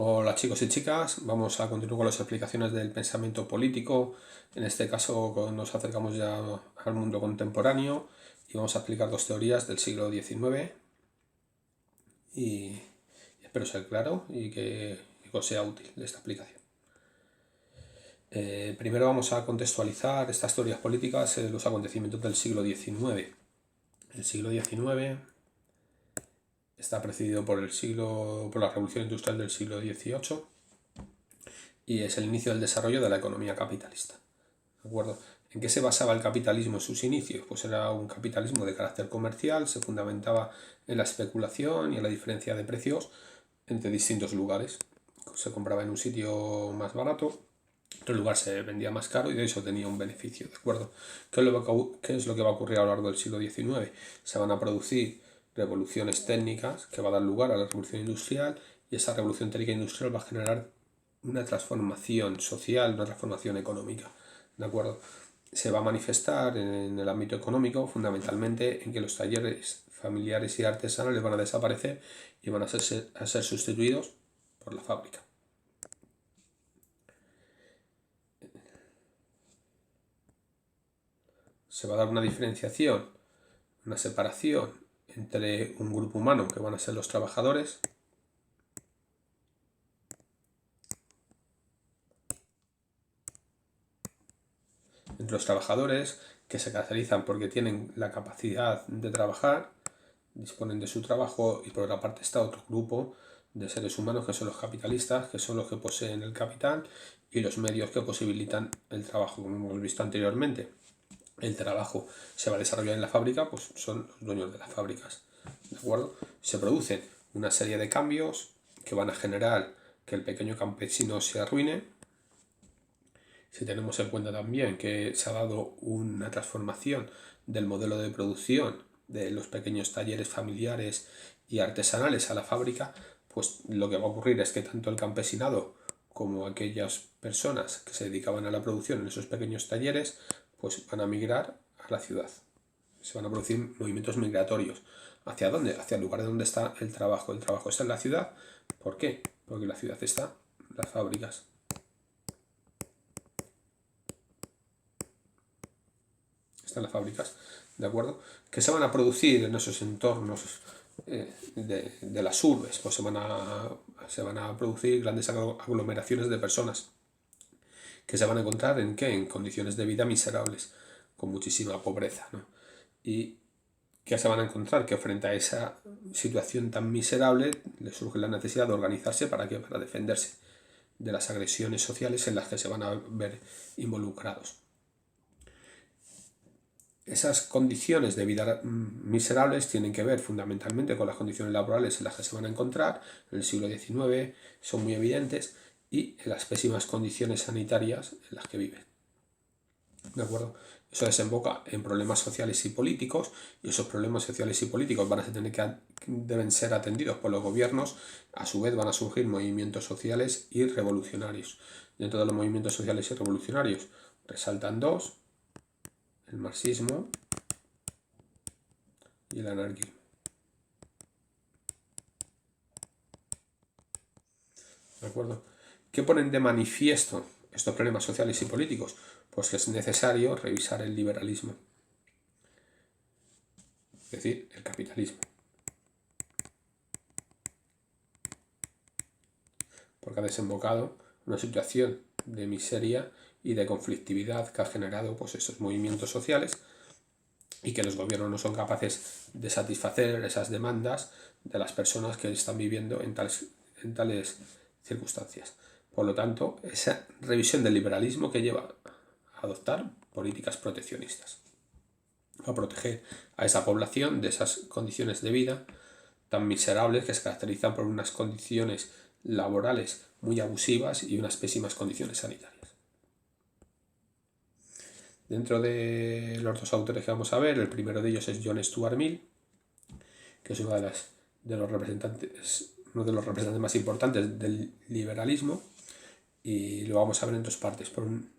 Hola chicos y chicas, vamos a continuar con las explicaciones del pensamiento político. En este caso nos acercamos ya al mundo contemporáneo y vamos a explicar dos teorías del siglo XIX y espero ser claro y que os sea útil esta explicación. Primero vamos a contextualizar estas teorías políticas en los acontecimientos del siglo XIX. El siglo XIX está precedido por la Revolución Industrial del siglo XVIII y es el inicio del desarrollo de la economía capitalista. ¿De acuerdo? ¿En qué se basaba el capitalismo en sus inicios? Pues era un capitalismo de carácter comercial, se fundamentaba en la especulación y en la diferencia de precios entre distintos lugares. Se compraba en un sitio más barato, en otro lugar se vendía más caro y de eso tenía un beneficio, ¿de acuerdo? ¿Qué es lo que va a ocurrir a lo largo del siglo XIX? Se van a producir revoluciones técnicas que va a dar lugar a la revolución industrial y esa revolución técnica industrial va a generar una transformación social, una transformación económica, ¿de acuerdo? Se va a manifestar en el ámbito económico fundamentalmente en que los talleres familiares y artesanales van a desaparecer y van a ser sustituidos por la fábrica. Se va a dar una diferenciación, una separación entre un grupo humano que van a ser los trabajadores que se caracterizan porque tienen la capacidad de trabajar, disponen de su trabajo, y por otra parte está otro grupo de seres humanos que son los capitalistas, que son los que poseen el capital y los medios que posibilitan el trabajo, como hemos visto anteriormente. El trabajo se va a desarrollar en la fábrica, pues son los dueños de las fábricas, ¿de acuerdo? Se producen una serie de cambios que van a generar que el pequeño campesino se arruine. Si tenemos en cuenta también que se ha dado una transformación del modelo de producción de los pequeños talleres familiares y artesanales a la fábrica, pues lo que va a ocurrir es que tanto el campesinado como aquellas personas que se dedicaban a la producción en esos pequeños talleres, pues van a migrar a la ciudad. Se van a producir movimientos migratorios. ¿Hacia dónde? Hacia el lugar donde está el trabajo. El trabajo está en la ciudad. ¿Por qué? Porque en la ciudad están las fábricas. Están las fábricas, ¿de acuerdo? Que se van a producir en esos entornos de las urbes, pues se van a producir grandes aglomeraciones de personas que se van a encontrar en ¿qué? En condiciones de vida miserables, con muchísima pobreza, ¿no? Y que se van a encontrar que frente a esa situación tan miserable les surge la necesidad de organizarse para defenderse de las agresiones sociales en las que se van a ver involucrados. Esas condiciones de vida miserables tienen que ver fundamentalmente con las condiciones laborales en las que se van a encontrar en el siglo XIX, son muy evidentes, y en las pésimas condiciones sanitarias en las que viven. ¿De acuerdo? Eso desemboca en problemas sociales y políticos, y esos problemas sociales y políticos deben ser atendidos por los gobiernos. A su vez van a surgir movimientos sociales y revolucionarios. Dentro de los movimientos sociales y revolucionarios resaltan dos: el marxismo y el anarquismo. ¿De acuerdo? ¿Qué ponen de manifiesto estos problemas sociales y políticos? Pues que es necesario revisar el liberalismo, es decir, el capitalismo. Porque ha desembocado una situación de miseria y de conflictividad que ha generado pues esos movimientos sociales, y que los gobiernos no son capaces de satisfacer esas demandas de las personas que están viviendo en tales circunstancias. Por lo tanto, esa revisión del liberalismo que lleva a adoptar políticas proteccionistas, a proteger a esa población de esas condiciones de vida tan miserables que se caracterizan por unas condiciones laborales muy abusivas y unas pésimas condiciones sanitarias. Dentro de los dos autores que vamos a ver, el primero de ellos es John Stuart Mill, que es uno de los representantes más importantes del liberalismo, y lo vamos a ver en dos partes. En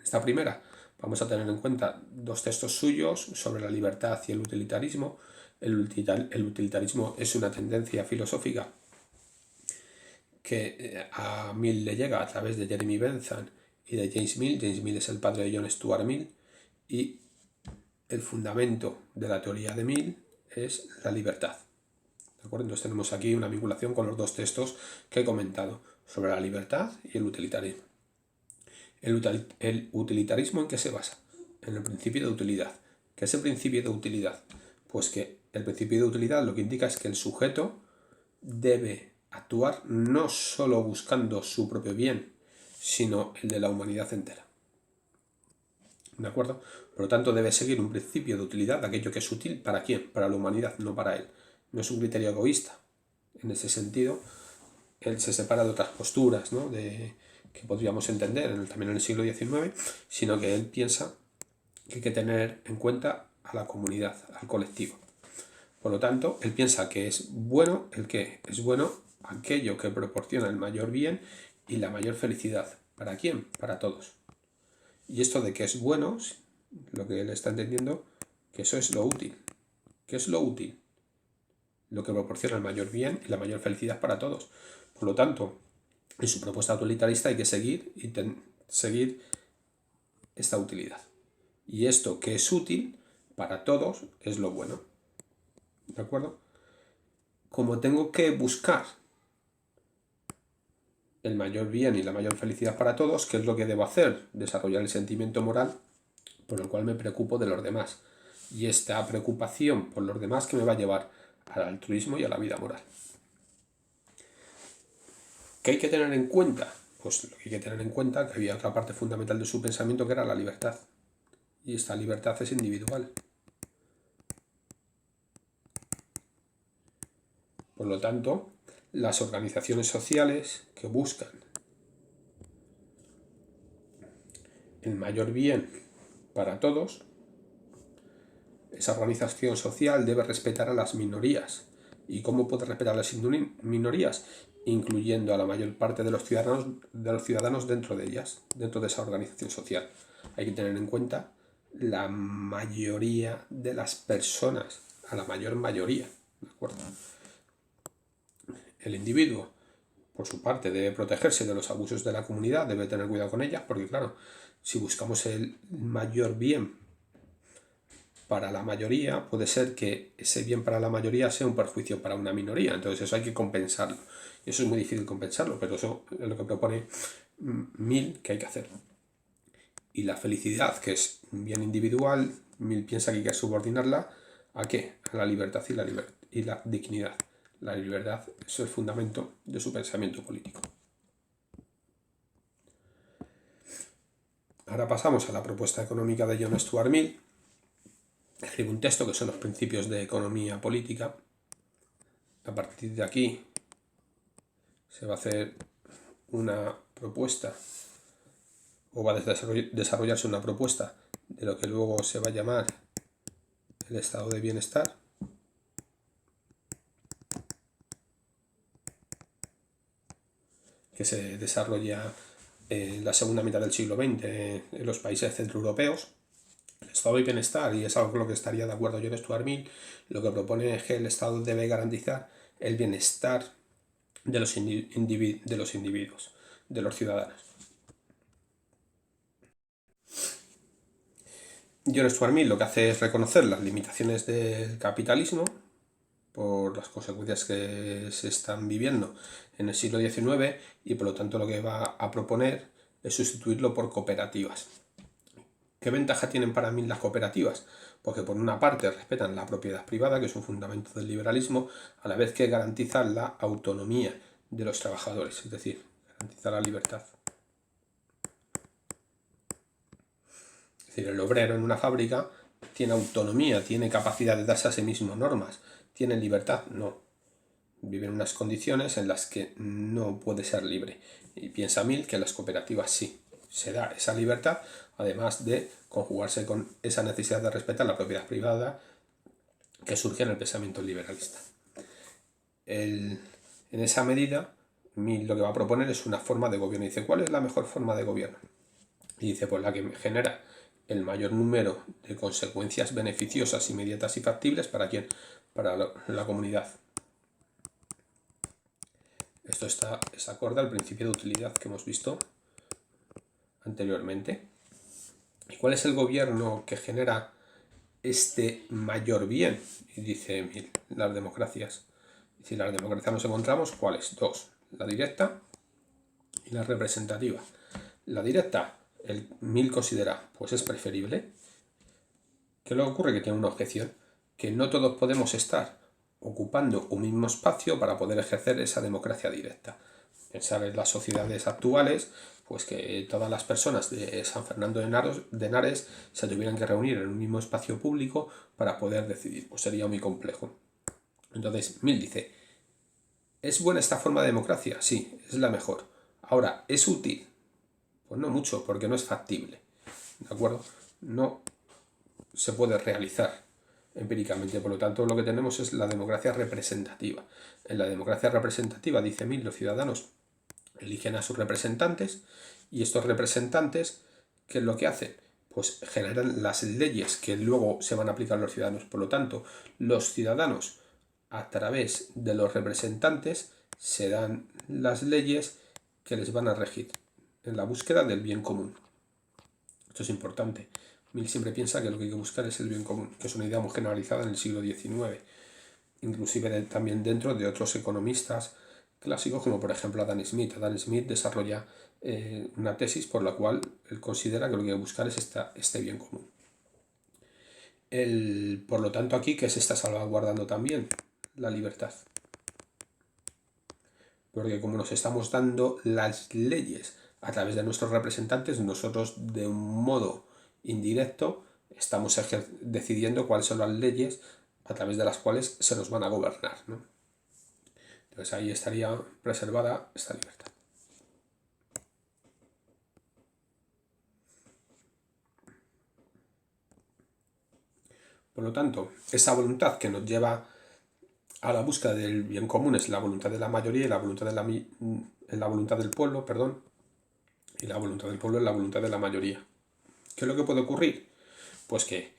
esta primera vamos a tener en cuenta dos textos suyos sobre la libertad y el utilitarismo. El utilitarismo es una tendencia filosófica que a Mill le llega a través de Jeremy Bentham y de James Mill. James Mill es el padre de John Stuart Mill, y el fundamento de la teoría de Mill es la libertad. ¿De acuerdo? Entonces tenemos aquí una vinculación con los dos textos que he comentado sobre la libertad y el utilitarismo. ¿El utilitarismo en qué se basa? En el principio de utilidad. ¿Qué es el principio de utilidad? Pues que el principio de utilidad lo que indica es que el sujeto debe actuar no solo buscando su propio bien, sino el de la humanidad entera. ¿De acuerdo? Por lo tanto, debe seguir un principio de utilidad, aquello que es útil para quién, para la humanidad, no para él. No es un criterio egoísta. En ese sentido, él se separa de otras posturas, ¿no?, que podríamos entender también en el siglo XIX, sino que él piensa que hay que tener en cuenta a la comunidad, al colectivo. Por lo tanto, él piensa que es bueno el qué, es bueno aquello que proporciona el mayor bien y la mayor felicidad. ¿Para quién? Para todos. Y esto de que es bueno, lo que él está entendiendo, que eso es lo útil. ¿Qué es lo útil? Lo que proporciona el mayor bien y la mayor felicidad para todos. Por lo tanto, en su propuesta utilitarista hay que seguir esta utilidad. Y esto que es útil para todos es lo bueno. ¿De acuerdo? Como tengo que buscar el mayor bien y la mayor felicidad para todos, ¿qué es lo que debo hacer? Desarrollar el sentimiento moral por el cual me preocupo de los demás. Y esta preocupación por los demás que me va a llevar al altruismo y a la vida moral. ¿Qué hay que tener en cuenta? Pues lo que hay que tener en cuenta es que había otra parte fundamental de su pensamiento que era la libertad. Y esta libertad es individual. Por lo tanto, las organizaciones sociales que buscan el mayor bien para todos, esa organización social debe respetar a las minorías. ¿Y cómo puede respetar a las minorías? Incluyendo a la mayor parte de los ciudadanos dentro de ellas, dentro de esa organización social. Hay que tener en cuenta la mayoría de las personas, a la mayor mayoría, ¿de acuerdo? El individuo, por su parte, debe protegerse de los abusos de la comunidad, debe tener cuidado con ellas, porque claro, si buscamos el mayor bien para la mayoría, puede ser que ese bien para la mayoría sea un perjuicio para una minoría. Entonces eso hay que compensarlo. Y eso es muy difícil compensarlo, pero eso es lo que propone Mill que hay que hacer. Y la felicidad, que es un bien individual, Mill piensa que hay que subordinarla ¿a qué? A la libertad y la dignidad. La libertad es el fundamento de su pensamiento político. Ahora pasamos a la propuesta económica de John Stuart Mill. Escribe un texto que son los principios de economía política. A partir de aquí se va a hacer una propuesta, o va a desarrollarse una propuesta de lo que luego se va a llamar el estado de bienestar. Que se desarrolla en la segunda mitad del siglo XX en los países centroeuropeos. El estado de bienestar, y es algo con lo que estaría de acuerdo John Stuart Mill, lo que propone es que el Estado debe garantizar el bienestar de los individuos, de los ciudadanos. John Stuart Mill lo que hace es reconocer las limitaciones del capitalismo por las consecuencias que se están viviendo en el siglo XIX, y por lo tanto lo que va a proponer es sustituirlo por cooperativas. ¿Qué ventaja tienen para mí las cooperativas? Porque por una parte respetan la propiedad privada, que es un fundamento del liberalismo, a la vez que garantizan la autonomía de los trabajadores, es decir, garantizar la libertad. Es decir, el obrero en una fábrica tiene autonomía, tiene capacidad de darse a sí mismo normas, tiene libertad, no. Vive en unas condiciones en las que no puede ser libre. Y piensa Mill que en las cooperativas sí se da esa libertad, además de conjugarse con esa necesidad de respetar la propiedad privada que surge en el pensamiento liberalista. En esa medida, Mill lo que va a proponer es una forma de gobierno. Y dice, ¿cuál es la mejor forma de gobierno? Y dice, pues la que genera el mayor número de consecuencias beneficiosas, inmediatas y factibles, ¿para quién? Para la comunidad. Esto es acorde al principio de utilidad que hemos visto anteriormente. ¿Y cuál es el gobierno que genera este mayor bien? Y dice Mill, las democracias. Si las democracias nos encontramos, ¿cuáles? Dos, la directa y la representativa. La directa, el Mill considera, pues es preferible. ¿Qué le ocurre? Que tiene una objeción, que no todos podemos estar ocupando un mismo espacio para poder ejercer esa democracia directa. Pensar en las sociedades actuales, pues que todas las personas de San Fernando de Henares se tuvieran que reunir en un mismo espacio público para poder decidir, pues sería muy complejo. Entonces, Mill dice, ¿es buena esta forma de democracia? Sí, es la mejor. Ahora, ¿es útil? Pues no mucho, porque no es factible. ¿De acuerdo? No se puede realizar empíricamente. Por lo tanto, lo que tenemos es la democracia representativa. En la democracia representativa, dice Mill, los ciudadanos eligen a sus representantes y estos representantes, ¿qué es lo que hacen? Pues generan las leyes que luego se van a aplicar a los ciudadanos. Por lo tanto, los ciudadanos, a través de los representantes, se dan las leyes que les van a regir en la búsqueda del bien común. Esto es importante. Mill siempre piensa que lo que hay que buscar es el bien común, que es una idea muy generalizada en el siglo XIX, inclusive también dentro de otros economistas clásicos, como por ejemplo Adam Smith. Adam Smith desarrolla una tesis por la cual él considera que lo que hay que buscar es este bien común. Por lo tanto, aquí, ¿qué se está salvaguardando también? La libertad. Porque como nos estamos dando las leyes a través de nuestros representantes, nosotros de un modo indirecto estamos decidiendo cuáles son las leyes a través de las cuales se nos van a gobernar, ¿no? Entonces ahí estaría preservada esta libertad. Por lo tanto, esa voluntad que nos lleva a la búsqueda del bien común es la voluntad de la mayoría y la voluntad del pueblo, perdón, y la voluntad del pueblo es la voluntad de la mayoría. ¿Qué es lo que puede ocurrir? Pues que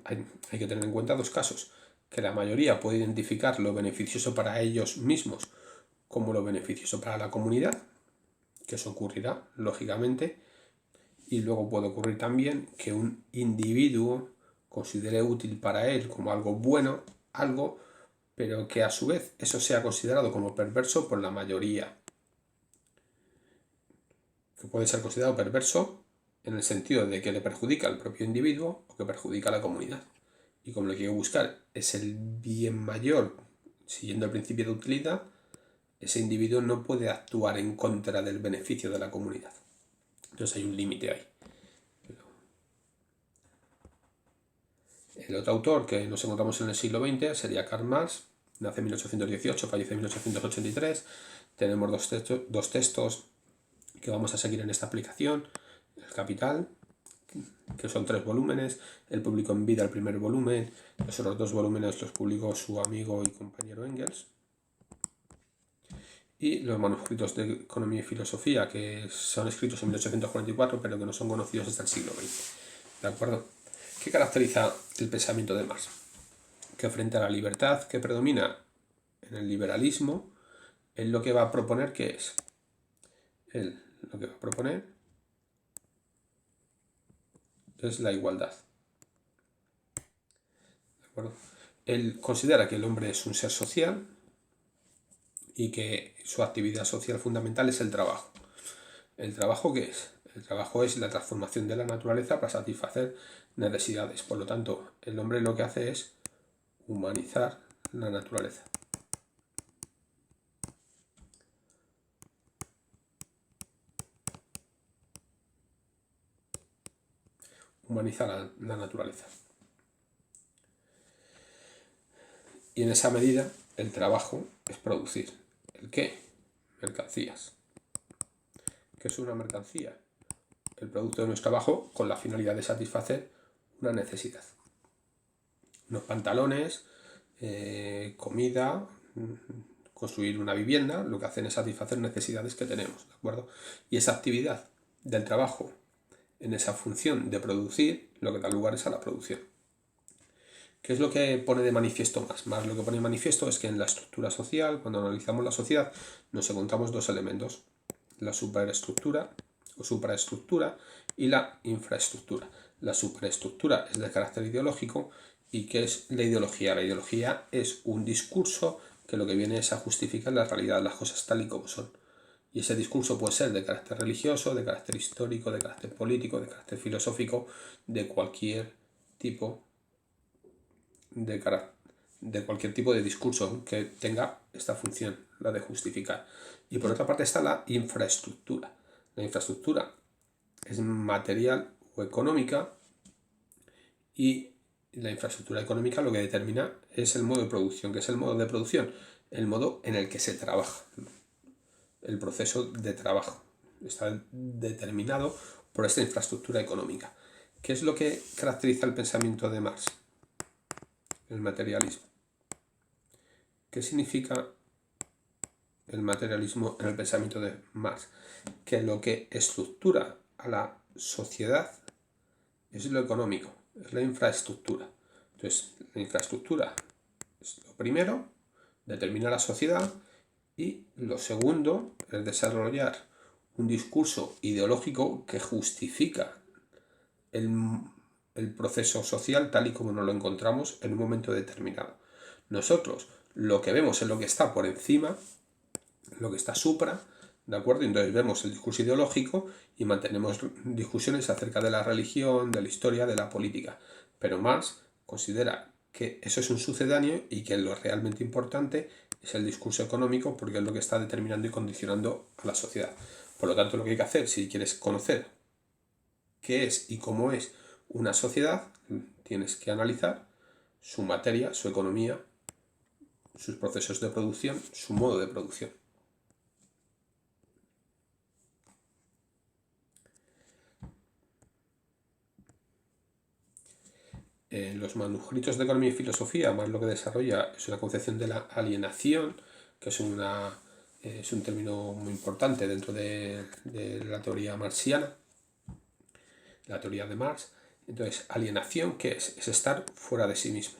hay que tener en cuenta dos casos. Que la mayoría puede identificar lo beneficioso para ellos mismos como lo beneficioso para la comunidad, que eso ocurrirá, lógicamente, y luego puede ocurrir también que un individuo considere útil para él como algo bueno, algo, pero que a su vez eso sea considerado como perverso por la mayoría. Que puede ser considerado perverso en el sentido de que le perjudica al propio individuo o que perjudica a la comunidad. Y como lo que hay que buscar es el bien mayor, siguiendo el principio de utilidad, ese individuo no puede actuar en contra del beneficio de la comunidad. Entonces hay un límite ahí. El otro autor que nos encontramos en el siglo XX sería Karl Marx, nace en 1818, fallece en 1883. Tenemos dos textos que vamos a seguir en esta aplicación. El Capital, que son 3 volúmenes, él publicó en vida el primer volumen, los otros 2 volúmenes los publicó su amigo y compañero Engels, y los manuscritos de Economía y Filosofía, que son escritos en 1844, pero que no son conocidos hasta el siglo XX. ¿De acuerdo? ¿Qué caracteriza el pensamiento de Marx? Que frente a la libertad que predomina en el liberalismo, él lo que va a proponer, ¿qué es? Él lo que va a proponer es la igualdad. ¿De acuerdo? Él considera que el hombre es un ser social y que su actividad social fundamental es el trabajo. ¿El trabajo qué es? El trabajo es la transformación de la naturaleza para satisfacer necesidades. Por lo tanto, el hombre lo que hace es humanizar la naturaleza. Humanizar la naturaleza. Y en esa medida, el trabajo es producir. ¿El qué? Mercancías. ¿Qué es una mercancía? El producto de nuestro trabajo con la finalidad de satisfacer una necesidad. Unos pantalones, comida, construir una vivienda, lo que hacen es satisfacer necesidades que tenemos, ¿de acuerdo? Y esa actividad del trabajo en esa función de producir, lo que da lugar es a la producción. ¿Qué es lo que pone de manifiesto Marx? Marx lo que pone de manifiesto es que en la estructura social, cuando analizamos la sociedad, nos encontramos dos elementos: la superestructura o supraestructura y la infraestructura. La superestructura es de carácter ideológico. ¿Y qué es la ideología? La ideología es un discurso que lo que viene es a justificar la realidad de las cosas tal y como son. Y ese discurso puede ser de carácter religioso, de carácter histórico, de carácter político, de carácter filosófico, de cualquier tipo de cualquier tipo de discurso que tenga esta función, la de justificar. Y por otra parte está la infraestructura. La infraestructura es material o económica, y la infraestructura económica lo que determina es el modo de producción. ¿Qué es el modo de producción? El modo en el que se trabaja. El proceso de trabajo está determinado por esta infraestructura económica. ¿Qué es lo que caracteriza el pensamiento de Marx? El materialismo. ¿Qué significa el materialismo en el pensamiento de Marx? Que lo que estructura a la sociedad es lo económico, es la infraestructura. Entonces, la infraestructura es lo primero, determina la sociedad, y lo segundo es desarrollar un discurso ideológico que justifica el proceso social tal y como nos lo encontramos en un momento determinado. Nosotros lo que vemos es lo que está por encima, lo que está supra, ¿de acuerdo? Entonces vemos el discurso ideológico y mantenemos discusiones acerca de la religión, de la historia, de la política. Pero Marx considera que eso es un sucedáneo y que lo realmente importante es el discurso económico, porque es lo que está determinando y condicionando a la sociedad. Por lo tanto, lo que hay que hacer, si quieres conocer qué es y cómo es una sociedad, tienes que analizar su materia, su economía, sus procesos de producción, su modo de producción. En los manuscritos de Economía y Filosofía, más lo que desarrolla es una concepción de la alienación, que es un término muy importante dentro de la teoría marxiana, la teoría de Marx. Entonces, alienación, ¿qué es? Es estar fuera de sí mismo.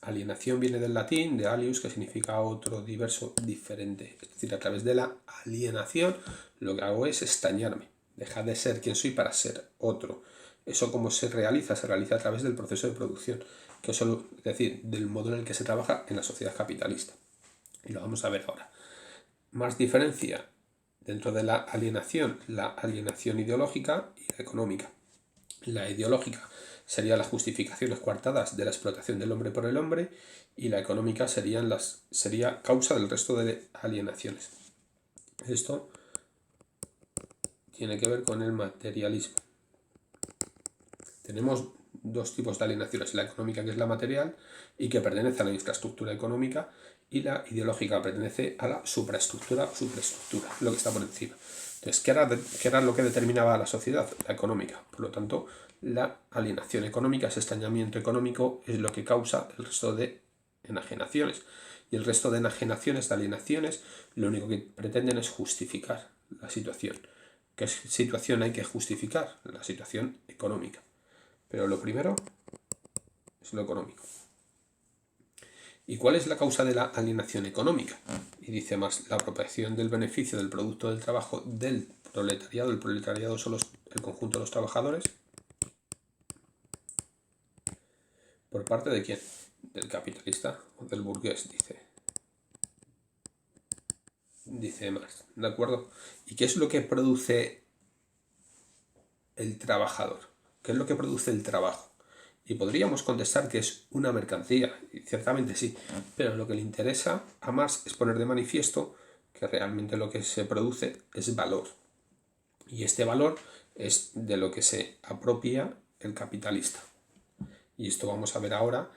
Alienación viene del latín, de alius, que significa otro, diverso, diferente. Es decir, a través de la alienación lo que hago es estañarme, dejar de ser quien soy para ser otro. ¿Eso cómo se realiza? Se realiza a través del proceso de producción, que es decir, del modo en el que se trabaja en la sociedad capitalista. Y lo vamos a ver ahora. Más diferencia dentro de la alienación ideológica y la económica. La ideológica sería las justificaciones coartadas de la explotación del hombre por el hombre, y la económica sería causa del resto de alienaciones. Esto tiene que ver con el materialismo. Tenemos dos tipos de alienaciones: la económica, que es la material y que pertenece a la infraestructura económica, y la ideológica pertenece a la supraestructura, lo que está por encima. Entonces, ¿qué era lo que determinaba a la sociedad? La económica. Por lo tanto, la alienación económica, ese estañamiento económico, es lo que causa el resto de enajenaciones. Y el resto de enajenaciones, de alienaciones, lo único que pretenden es justificar la situación. ¿Qué situación hay que justificar? La situación económica. Pero lo primero es lo económico. ¿Y cuál es la causa de la alienación económica? Y dice más: la apropiación del beneficio del producto del trabajo del proletariado. El proletariado son el conjunto de los trabajadores. ¿Por parte de quién? Del capitalista o del burgués, dice Marx. ¿De acuerdo? ¿Y qué es lo que produce el trabajador? ¿Qué es lo que produce el trabajo? Y podríamos contestar que es una mercancía, y ciertamente sí, pero lo que le interesa a Marx es poner de manifiesto que realmente lo que se produce es valor. Y este valor es de lo que se apropia el capitalista. Y esto vamos a ver ahora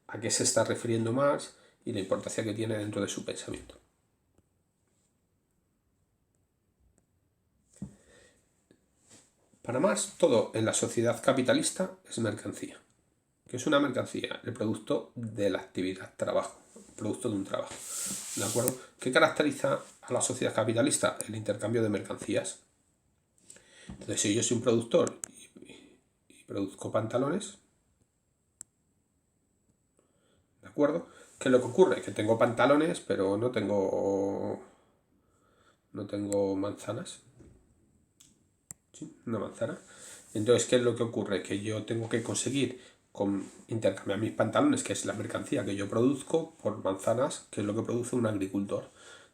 a qué se está refiriendo Marx y la importancia que tiene dentro de su pensamiento. Para Marx, todo en la sociedad capitalista es mercancía. ¿Qué es una mercancía? El producto de la actividad trabajo, el producto de un trabajo. ¿De acuerdo? ¿Qué caracteriza a la sociedad capitalista? El intercambio de mercancías. Entonces, si yo soy un productor y produzco pantalones, acuerdo? ¿Qué es lo que ocurre? Que tengo pantalones, pero no tengo manzanas. ¿Sí? Una manzana. Entonces, ¿qué es lo que ocurre? Que yo tengo que conseguir intercambiar mis pantalones, que es la mercancía que yo produzco, por manzanas, que es lo que produce un agricultor.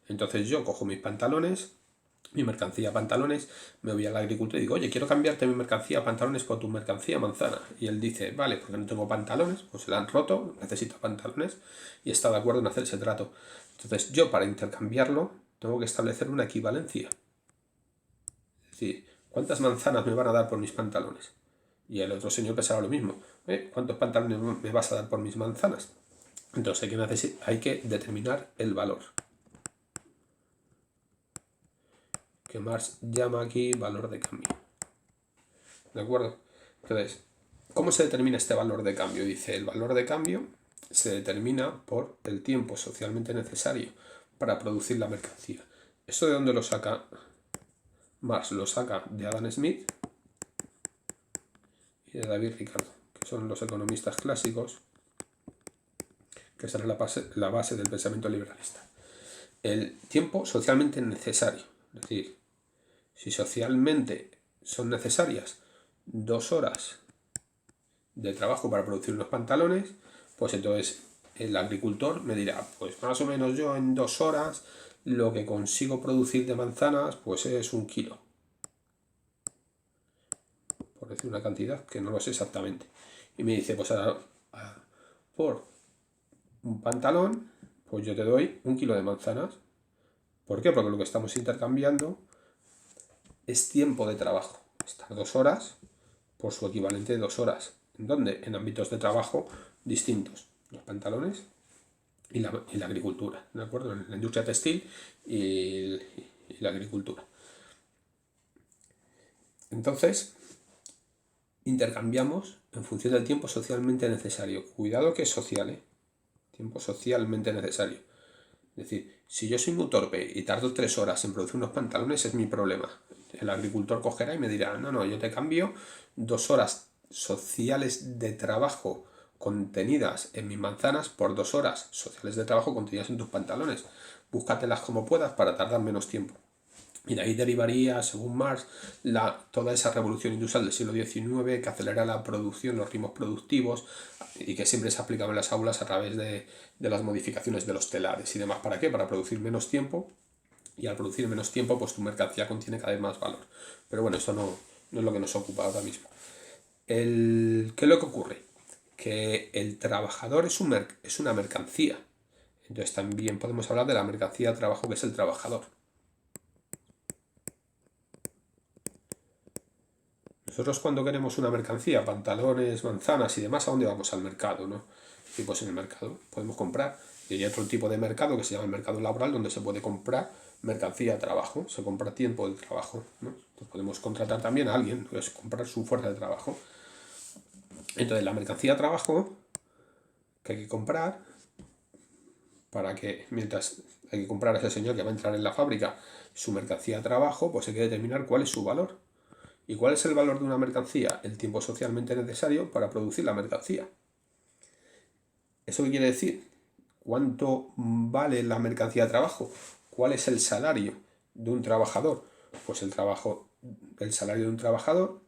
Entonces yo cojo mis pantalones, mi mercancía pantalones, me voy al agricultor y digo, oye, quiero cambiarte mi mercancía pantalones por tu mercancía manzana. Y él dice, vale, porque no tengo pantalones, pues se la han roto, necesito pantalones, y está de acuerdo en hacer ese trato. Entonces yo, para intercambiarlo, tengo que establecer una equivalencia. Es decir, ¿cuántas manzanas me van a dar por mis pantalones? Y el otro señor pensaba lo mismo. ¿Cuántos pantalones me vas a dar por mis manzanas? Entonces hay que determinar el valor, que Marx llama aquí valor de cambio. ¿De acuerdo? Entonces, ¿cómo se determina este valor de cambio? Dice, el valor de cambio se determina por el tiempo socialmente necesario para producir la mercancía. ¿Esto de dónde lo saca Marx? Lo saca de Adam Smith y de David Ricardo, que son los economistas clásicos, que será la base del pensamiento liberalista. El tiempo socialmente necesario, es decir, si socialmente son necesarias 2 horas de trabajo para producir unos pantalones, pues entonces el agricultor me dirá, pues más o menos yo en 2 horas lo que consigo producir de manzanas pues es 1 kilo, por decir una cantidad que no lo sé exactamente. Y me dice, pues ahora, por un pantalón, pues yo te doy 1 kilo de manzanas. ¿Por qué? Porque lo que estamos intercambiando es tiempo de trabajo. Estar 2 horas por su equivalente de 2 horas. ¿En dónde? En ámbitos de trabajo distintos. Los pantalones y la agricultura, ¿de acuerdo? En la industria textil y la agricultura. Entonces, intercambiamos en función del tiempo socialmente necesario. Cuidado que es social, ¿eh? Tiempo socialmente necesario. Es decir, si yo soy muy torpe y tardo 3 horas en producir unos pantalones, es mi problema. El agricultor cogerá y me dirá, no, yo te cambio 2 horas sociales de trabajo contenidas en mis manzanas por 2 horas sociales de trabajo contenidas en tus pantalones. Búscatelas como puedas para tardar menos tiempo. Y de ahí derivaría, según Marx, toda esa revolución industrial del siglo XIX que acelera la producción, los ritmos productivos y que siempre se aplicaba en las aulas a través de las modificaciones de los telares y demás. ¿Para qué? Para producir menos tiempo, y al producir menos tiempo pues tu mercancía contiene cada vez más valor. Pero bueno, esto no es lo que nos ocupa ahora mismo. ¿Qué es lo que ocurre? Que el trabajador es una mercancía. Entonces también podemos hablar de la mercancía de trabajo, que es el trabajador. Nosotros, cuando queremos una mercancía, pantalones, manzanas y demás, ¿a dónde vamos? Al mercado, ¿no? Y pues en el mercado podemos comprar. Y hay otro tipo de mercado que se llama el mercado laboral, donde se puede comprar mercancía de trabajo, se compra tiempo de trabajo, ¿no? Entonces podemos contratar también a alguien, pues comprar su fuerza de trabajo. Entonces la mercancía de trabajo que hay que comprar, para que mientras hay que comprar a ese señor que va a entrar en la fábrica su mercancía de trabajo, pues hay que determinar cuál es su valor. ¿Y cuál es el valor de una mercancía? El tiempo socialmente necesario para producir la mercancía. ¿Eso qué quiere decir? ¿Cuánto vale la mercancía de trabajo? ¿Cuál es el salario de un trabajador? Pues el salario de un trabajador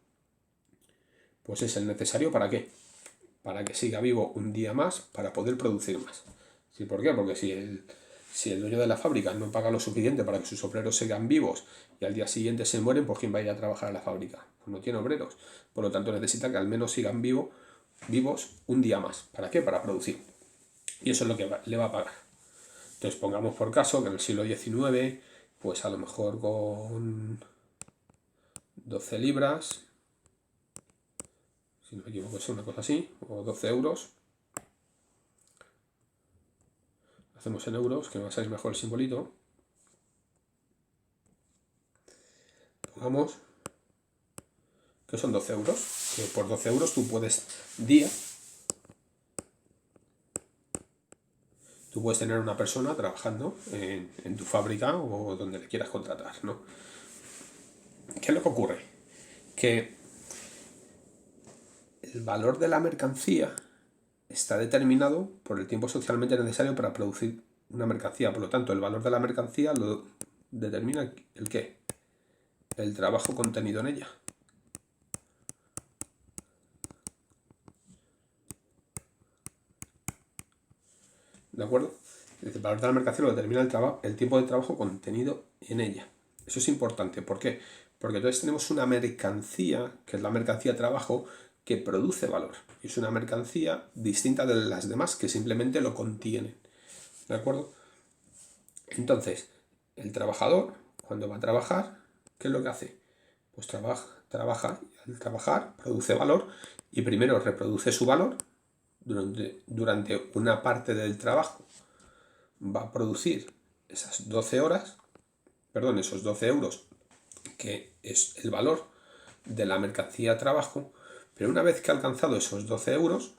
pues es el necesario ¿para qué? Para que siga vivo un día más, para poder producir más. ¿Sí? ¿Por qué? Porque si el dueño de la fábrica no paga lo suficiente para que sus obreros sigan vivos y al día siguiente se mueren, ¿por quién va a ir a trabajar a la fábrica? Pues no tiene obreros. Por lo tanto, necesita que al menos sigan vivos un día más. ¿Para qué? Para producir. Y eso es lo que le va a pagar. Entonces, pongamos por caso que en el siglo XIX, pues a lo mejor con 12 libras, si no me equivoco es una cosa así, o 12 euros, hacemos en euros, que me va a salir mejor el simbolito, pongamos que son 12 euros, que por 12 euros tú puedes tener una persona trabajando en tu fábrica o donde le quieras contratar, ¿no? ¿Qué es lo que ocurre? Que el valor de la mercancía está determinado por el tiempo socialmente necesario para producir una mercancía. Por lo tanto, el valor de la mercancía lo determina ¿el qué? El trabajo contenido en ella. ¿De acuerdo? El valor de la mercancía lo determina el tiempo de trabajo contenido en ella. Eso es importante. ¿Por qué? Porque entonces tenemos una mercancía, que es la mercancía de trabajo, que produce valor. Y es una mercancía distinta de las demás, que simplemente lo contienen. ¿De acuerdo? Entonces, el trabajador, cuando va a trabajar, ¿qué es lo que hace? Pues trabaja, y al trabajar produce valor y primero reproduce su valor durante una parte del trabajo. Va a producir esas 12 horas, perdón, esos 12 euros, que es el valor de la mercancía a trabajo, pero una vez que ha alcanzado esos 12 euros,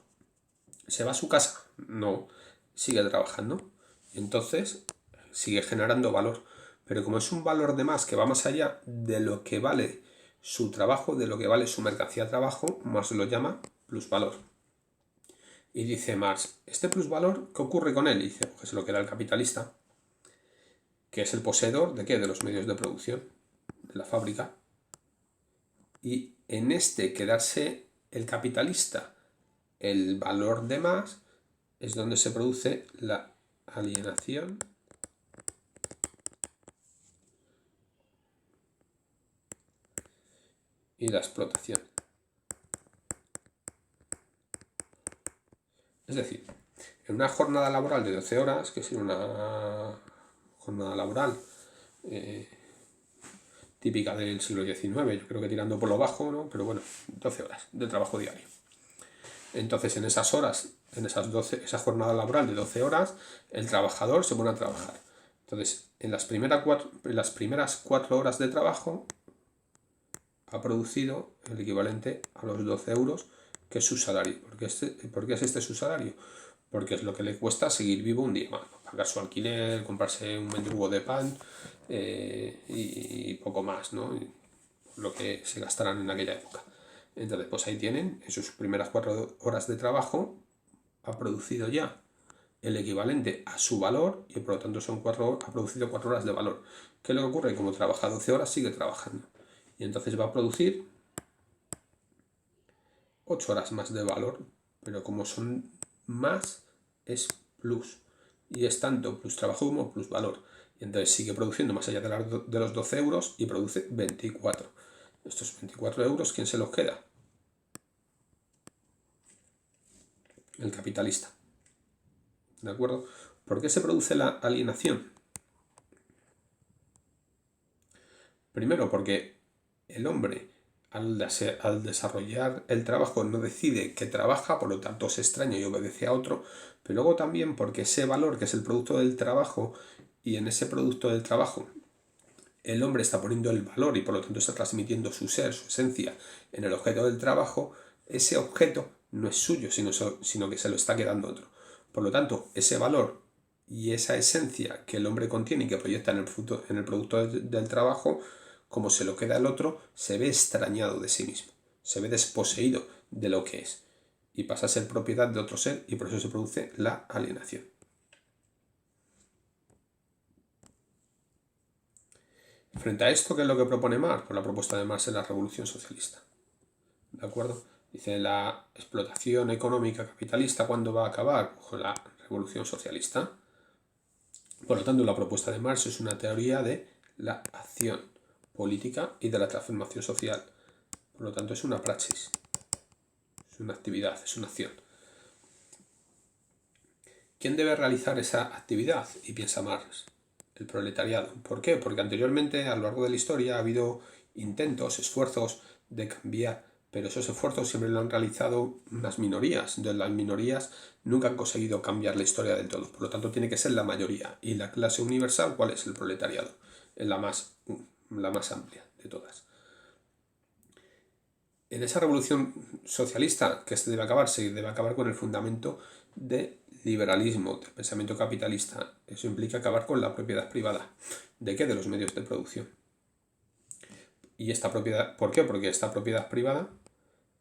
¿se va a su casa? No, sigue trabajando. Y entonces sigue generando valor. Pero como es un valor de más que va más allá de lo que vale su trabajo, de lo que vale su mercancía a trabajo, Marx lo llama plusvalor. Y dice Marx, ¿este plusvalor qué ocurre con él? Y dice, pues se lo queda el capitalista, que es el poseedor de ¿qué? De los medios de producción, de la fábrica. Y en este quedarse el capitalista el valor de más es donde se produce la alienación y la explotación. Es decir, en una jornada laboral de 12 horas, que es una jornada laboral típica del siglo XIX, yo creo que tirando por lo bajo, ¿no? Pero bueno, 12 horas de trabajo diario. Entonces, en esas horas, esa jornada laboral de 12 horas, el trabajador se pone a trabajar. Entonces, en las primeras 4 horas de trabajo, ha producido el equivalente a los 12 euros, que es su salario. ¿Por qué es este su salario? Porque es lo que le cuesta seguir vivo un día más. Pagar su alquiler, comprarse un mendrugo de pan y poco más, ¿no? Lo que se gastarán en aquella época. Entonces, pues ahí tienen, en sus primeras 4 horas de trabajo, ha producido ya el equivalente a su valor y por lo tanto ha producido 4 horas de valor. ¿Qué es lo que ocurre? Como trabaja 12 horas, sigue trabajando. Y entonces va a producir 8 horas más de valor, pero como son más, es plus. Y es tanto plus trabajo como plus valor. Y entonces sigue produciendo más allá de los 12 euros y produce 24. Estos 24 euros, ¿quién se los queda? El capitalista. ¿De acuerdo? ¿Por qué se produce la alienación? Primero, porque el hombre, al desarrollar el trabajo, no decide que trabaja, por lo tanto se extraña y obedece a otro, pero luego también porque ese valor, que es el producto del trabajo, y en ese producto del trabajo el hombre está poniendo el valor y por lo tanto está transmitiendo su ser, su esencia en el objeto del trabajo, ese objeto no es suyo, sino que se lo está quedando otro. Por lo tanto, ese valor y esa esencia que el hombre contiene y que proyecta en el producto del trabajo, como se lo queda el otro, se ve extrañado de sí mismo, se ve desposeído de lo que es y pasa a ser propiedad de otro ser y por eso se produce la alienación. Frente a esto, ¿qué es lo que propone Marx? Pues la propuesta de Marx es la revolución socialista. ¿De acuerdo? Dice, la explotación económica capitalista, ¿cuándo va a acabar? Con la revolución socialista. Por lo tanto, la propuesta de Marx es una teoría de la acción política y de la transformación social. Por lo tanto, es una praxis, es una actividad, es una acción. ¿Quién debe realizar esa actividad? Y piensa Marx, el proletariado. ¿Por qué? Porque anteriormente, a lo largo de la historia, ha habido intentos, esfuerzos de cambiar, pero esos esfuerzos siempre lo han realizado unas minorías. Entonces las minorías nunca han conseguido cambiar la historia del todo. Por lo tanto, tiene que ser la mayoría. ¿Y la clase universal cuál es? El proletariado. Es la más amplia de todas. En esa revolución socialista que se debe acabar con el fundamento de liberalismo, del pensamiento capitalista. Eso implica acabar con la propiedad privada. ¿De qué? De los medios de producción. Y esta propiedad, ¿por qué? Porque esta propiedad privada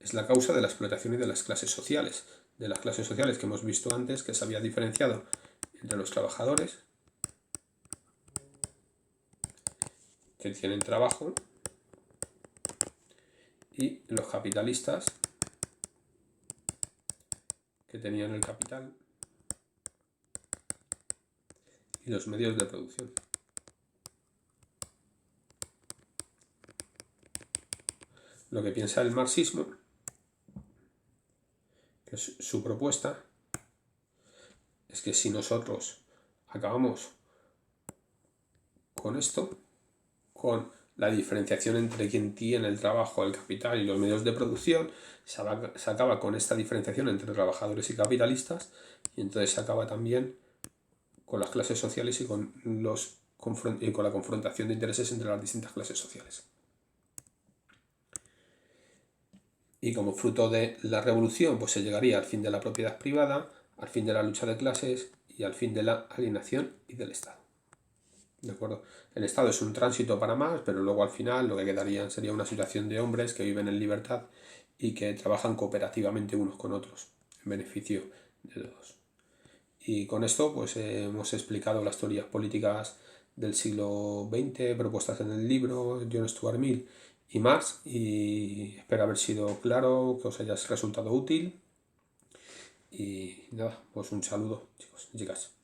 es la causa de la explotación y de las clases sociales. de las clases sociales que hemos visto antes, que se había diferenciado entre los trabajadores que tienen trabajo y los capitalistas que tenían el capital y los medios de producción. Lo que piensa el marxismo, que es su propuesta, es que si nosotros acabamos con esto, con la diferenciación entre quien tiene el trabajo, el capital y los medios de producción, se acaba con esta diferenciación entre trabajadores y capitalistas, y entonces se acaba también con las clases sociales y con la confrontación de intereses entre las distintas clases sociales. Y como fruto de la revolución, pues se llegaría al fin de la propiedad privada, al fin de la lucha de clases y al fin de la alienación y del Estado. ¿De acuerdo? El Estado es un tránsito para más, pero luego al final lo que quedaría sería una situación de hombres que viven en libertad y que trabajan cooperativamente unos con otros, en beneficio de todos. Y con esto pues hemos explicado las teorías políticas del siglo XX propuestas en el libro John Stuart Mill y Marx, y espero haber sido claro, que os haya resultado útil, y nada, pues un saludo, chicos y chicas.